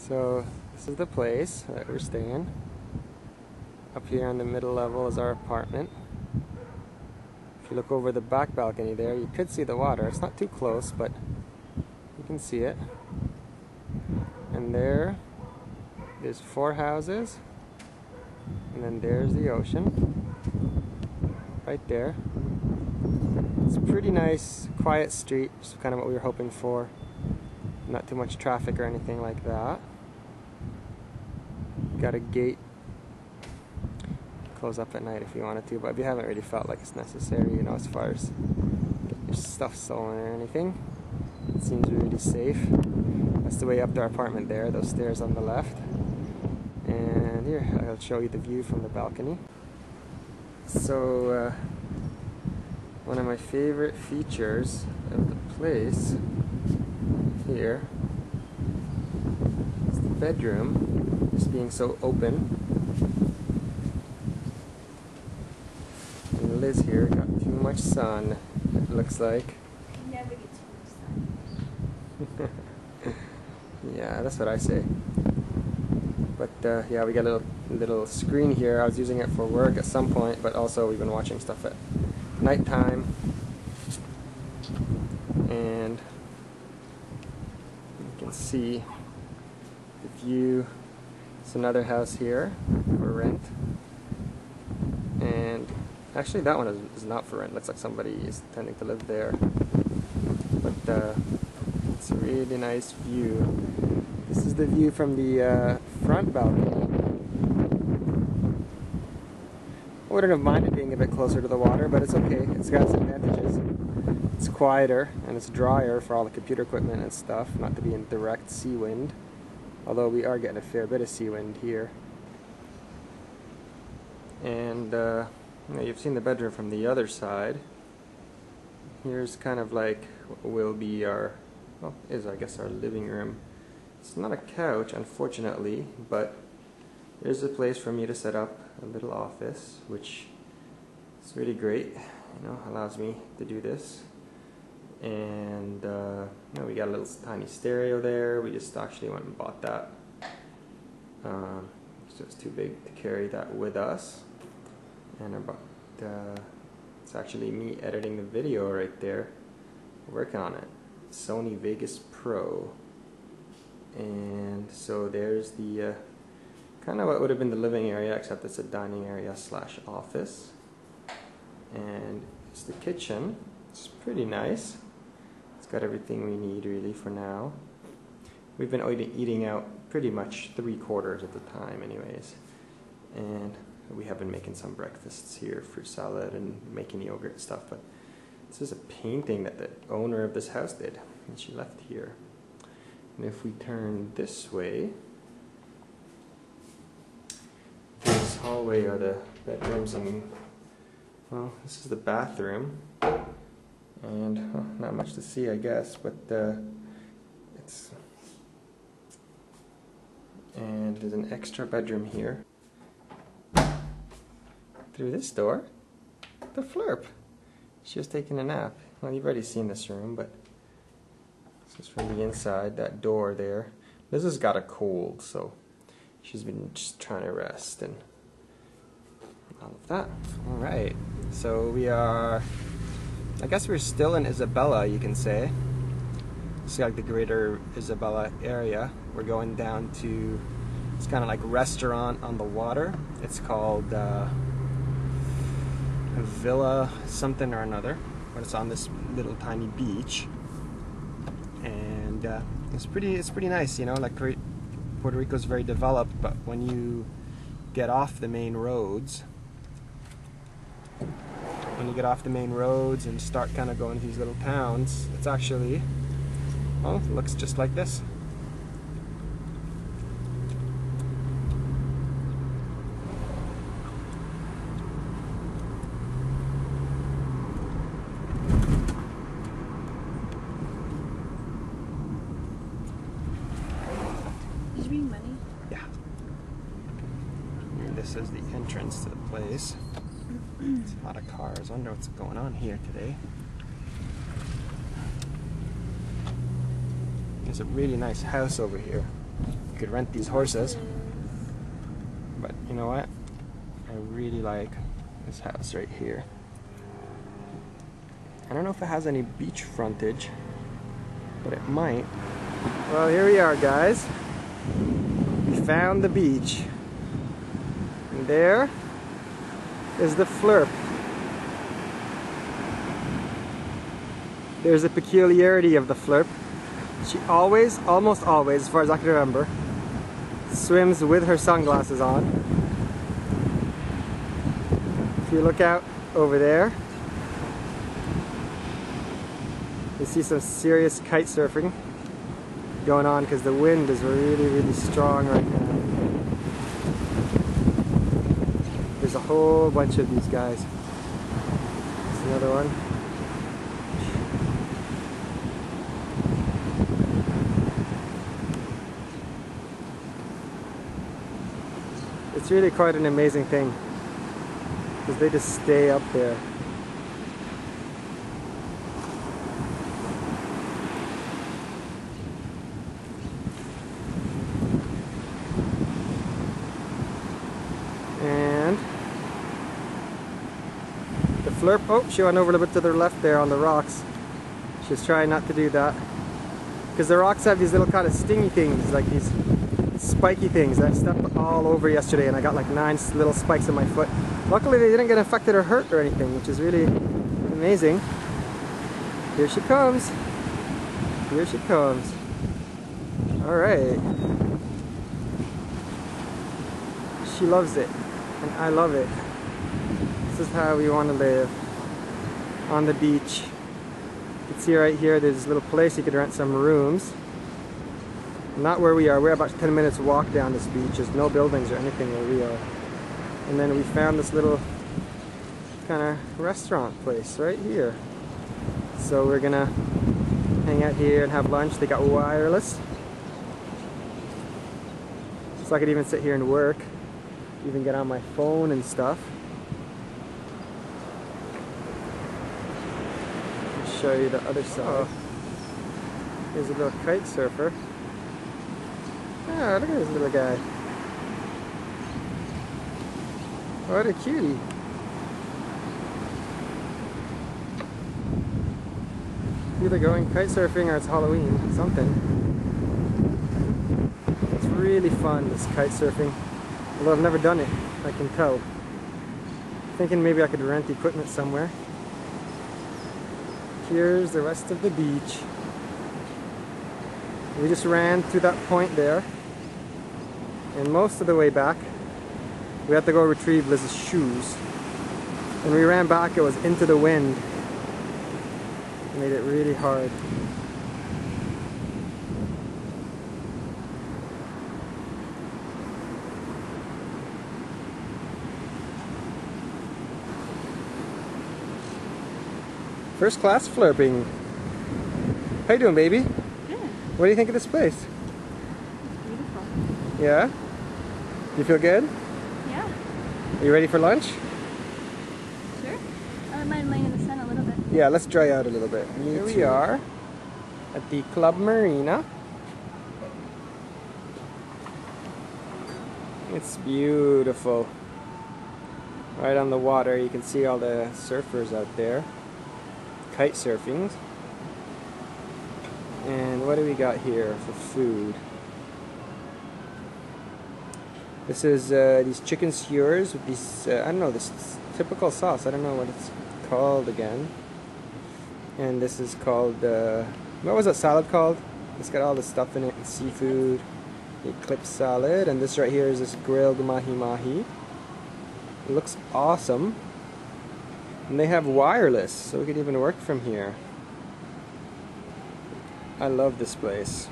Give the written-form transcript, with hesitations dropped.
So this is the place that we're staying. Up here on the middle level is our apartment. If you look over the back balcony there, you could see the water. It's not too close, but you can see it. And there's 4 houses. And then there's the ocean. Right there. It's a pretty nice, quiet street, which is kind of what we were hoping for. Not too much traffic or anything like that. Got a gate. Close up at night if you wanted to, but we haven't really felt like it's necessary, you know, as far as getting your stuff stolen or anything. It seems really safe. That's the way up to our apartment there, those stairs on the left. And here, I'll show you the view from the balcony. So, one of my favorite features of the place here is the bedroom, just being so open. And Liz here got too much sun, it looks like. Never get too much sun. Yeah, that's what I say. But yeah, we got a little screen here. I was using it for work at some point, but also we've been watching stuff at nighttime. And you can see the view. It's another house here for rent. And actually that one is not for rent. Looks like somebody is intending to live there. But it's a really nice view. This is the view from the front balcony. I wouldn't have minded being a bit closer to the water, but it's okay. It's got its advantages. It's quieter and it's drier for all the computer equipment and stuff, not to be in direct sea wind. Although we are getting a fair bit of sea wind here. And you know, you've seen the bedroom from the other side. Here's kind of like what will be our, well, is I guess our living room. It's not a couch, unfortunately, but there's a place for me to set up a little office, which is really great. You know, allows me to do this. And you know, we got a little tiny stereo there. We just actually went and bought that. So it's too big to carry that with us. And it's actually me editing the video right there, working on it. Sony Vegas Pro. And so there's the kind of what would have been the living area, except it's a dining area / office. And it's the kitchen. It's pretty nice. It's got everything we need really for now. We've been eating out pretty much 3/4 of the time anyways. And we have been making some breakfasts here, fruit salad and making yogurt and stuff. But this is a painting that the owner of this house did, and she left here. And if we turn this way, this hallway are the bedrooms, and well, this is the bathroom. And well, not much to see, I guess, but and there's an extra bedroom here. Through this door, the Flurp. She was taking a nap. Well, you've already seen this room, but this is from the inside, that door there. Liz has got a cold, so she's been just trying to rest and all of that. Alright, so we are, I guess we're still in Isabella, you can say. It's like the greater Isabella area. We're going down to, it's kind of like a restaurant on the water. It's called Villa something or another, but it's on this little tiny beach, and it's pretty nice, you know. Like Puerto Rico's very developed, but when you get off the main roads, and start kind of going to these little towns, it's actually, well, it looks just like this. Did you bring money? Yeah. And this is the entrance to the place. It's a lot of cars. I wonder what's going on here today. There's a really nice house over here. You could rent these horses. But you know what? I really like this house right here. I don't know if it has any beach frontage, but it might. Well, here we are, guys. We found the beach. And there is the Flirp. There's a peculiarity of the Flirp. She always, almost always, as far as I can remember, swims with her sunglasses on. If you look out over there, you see some serious kite surfing going on because the wind is really, really strong right now. There's a whole bunch of these guys. There's another one. It's really quite an amazing thing because they just stay up there. And the Flirp, oh, she went over a little bit to the left there on the rocks. She's trying not to do that because the rocks have these little kind of stingy things, like these spiky things that I stepped all over yesterday, and I got like 9 little spikes in my foot. Luckily they didn't get infected or hurt or anything, which is really amazing. Here she comes. Here she comes. Alright. She loves it, and I love it. This is how we want to live. On the beach. You can see right here there's this little place you could rent some rooms. Not where we are. We're about 10 minutes walk down this beach. There's no buildings or anything where we are. And then we found this little kind of restaurant place right here. So we're gonna hang out here and have lunch. They got wireless. So I could even sit here and work. Even get on my phone and stuff. I'll show you the other side. Oh. Here's a little kite surfer. Ah, look at this little guy. What a cutie. Either going kite surfing or it's Halloween, something. It's really fun, this kite surfing. Although I've never done it, I can tell. Thinking maybe I could rent equipment somewhere. Here's the rest of the beach. We just ran through that point there. And most of the way back, we had to go retrieve Liz's shoes. When we ran back, it was into the wind. It made it really hard. First class flirping. How you doing, baby? Good. What do you think of this place? It's beautiful. Yeah? You feel good? Yeah. Are you ready for lunch? Sure. I wouldn't mind laying in the sun a little bit. Yeah, let's dry out a little bit. Here we are at the Club Marina. It's beautiful. Right on the water, you can see all the surfers out there. Kite surfing. And what do we got here for food? This is these chicken skewers with these, I don't know, this typical sauce. I don't know what it's called again. And this is called, what was that salad called? It's got all the stuff in it, and seafood, the eclipse salad. And this right here is this grilled mahi-mahi. It looks awesome. And they have wireless, so we could even work from here. I love this place.